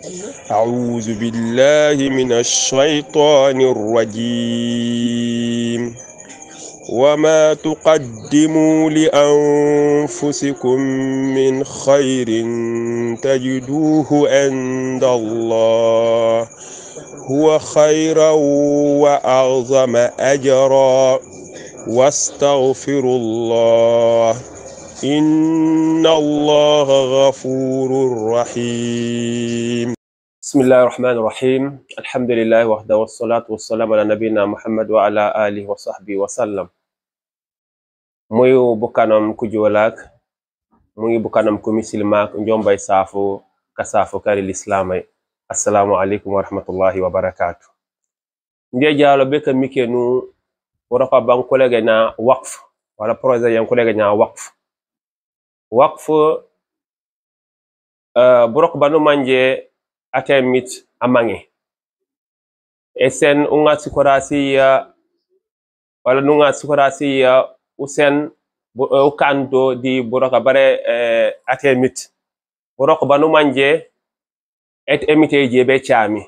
أعوذ بالله من الشيطان الرجيم وما تقدموا لأنفسكم من خير تجدوه عند الله هو خيرا وأعظم أجرا واستغفروا الله إن الله غفور رحيم. بسم الله الرحمن الرحيم. الحمد لله وحده والصلاة والسلام على نبينا محمد وعلى آله وصحبه وسلم. Moyo bukanam kujolak, moyo bukanam kumisilmak, njombay safo kasafo kari l'islamay. Assalamu alaikum wa rahmatullahi wa barakatuh. Ndiye jalo beka mikenu woroka bang kolege na waqf wala projet yang kolege na waqf. Waqf burok banu manje atemit amange. Esen unga sikorasi ya wala nunga sikorasi ya usen ukanto di buroka bare atemit. Burok banu manje et emite jebe chami.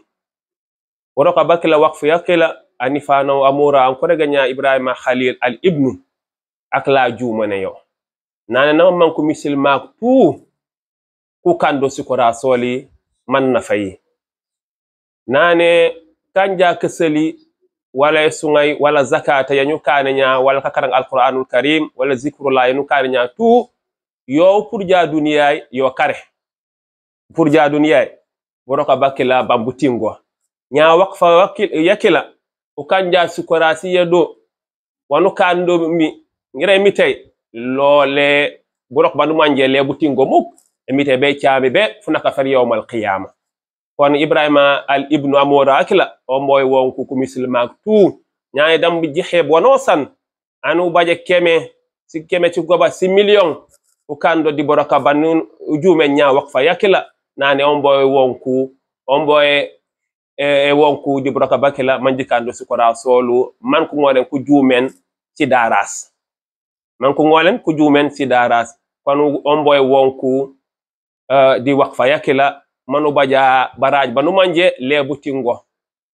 Buroka bakila waqf yakila anifano amura an kolege nya Ibrahima Khalil al ibnu akla jumane yo. Nana na man ko misilma tu ku kando sikora soli man na fayi nane kanja keseli wala sungay wala zakata yanyu kananya wala kakarang alquranul karim wala zikrullah yanyu kananya tu yo purja duniyay yo kare purja duniyay boroka bakila bambutingo nya waqfa wakil yakila o kanja sikora si yedo wanu kando mi ngire mitay lole burok banu manje le butingo muk emite be chami be funaka far yawmal qiyamah kon Ibrahima al ibnu amora akila o moy wonku ku muslima tu nyaay dam bi jixe bono san anu baje keme ci goba si million u kando di boroka banu jume nya waqfa yakila nane on boy wonku wonku di boroka bakila manji kando su ko rasulu man ku ngolen ku jumen ci daras man ko ngolen ku jumen ci daras kon omboy wonku di waqfa yakila manu baja baraj banu manje lebutingo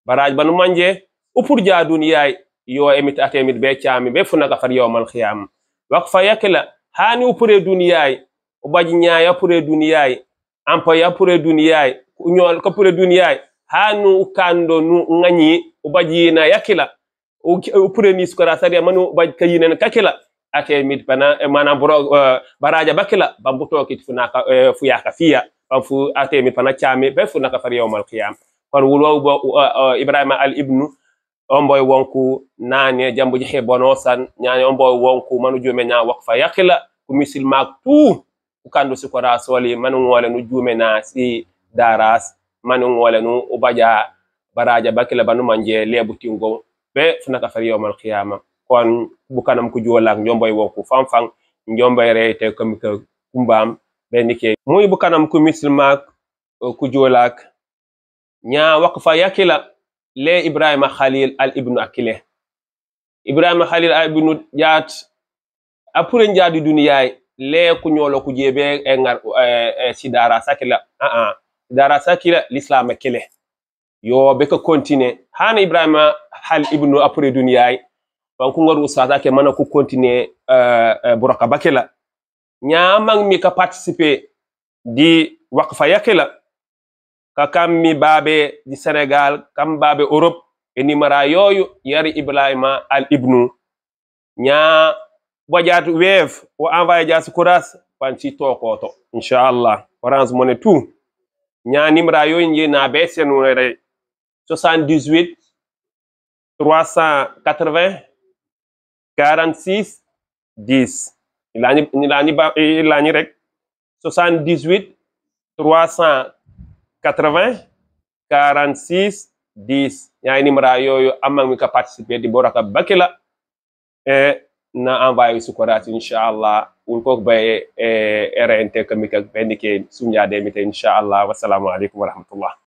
baraj banu manje upurja duniyay yo emit atemit be chami be funaka far yawmal qiyam waqfa yakila hani upure duniyay o baji nyaaya pure duniyay ampa ya pure duniyay nyol ko pure duniyay hanu kando nu ngani o baji na yakila upure ni skora sari manu baji kayinen kakila ate mit bana mana boro baraja bakila bambuto kit funaka fuyaka fiya fu ate mit bana chami be funaka far yawmal qiyam kon wulo Ibrahima al ibnu omboy wonku nane jambu je bono san nyaani omboy wonku manu jume nya waqfa yakila ku misilma tu ku kando su ko rasoli manu ngole nu jume na si daras manu ngole nu ubaja baraja bakila banu manje lebutingo be funaka far yawmal qiyam kon bukanam ku jolak njomboy wonku fanfan njomboy rete comme que kumbam benike muy bukanam ku muslima ku jolak nya waqfa yakila le Ibrahima Khalil al ibnu akile Ibrahima Khalil al ibnu jat apure njadi duniyay le ku nyolo ku jebe e ngar sidara sakila sidara sakila l'islam akile yo be ko continue hana Ibrahima hal ibnu apure duniyay banku ngaru ustaza ke mana ku continuer buraka bakela nyamang mi ka participer di waqfa yakela ka kam mi babe di Senegal kam babe Europe e nimara yoyu yari Ibrahima al ibnu nya bojat wave o envoyer jas kuras panci tokoto inshallah Orange Money tout nya nimara yoyu ngi na be senu re 78 380 46 10 ilani rek 78 380 46 10 yaay numéro yoyu amang mi ka participer di boraka bakila na envoyer su korati inshallah un ko bay RNT kamika benike sunya de mite inshallah wassalamu alaikum wa rahmatullah.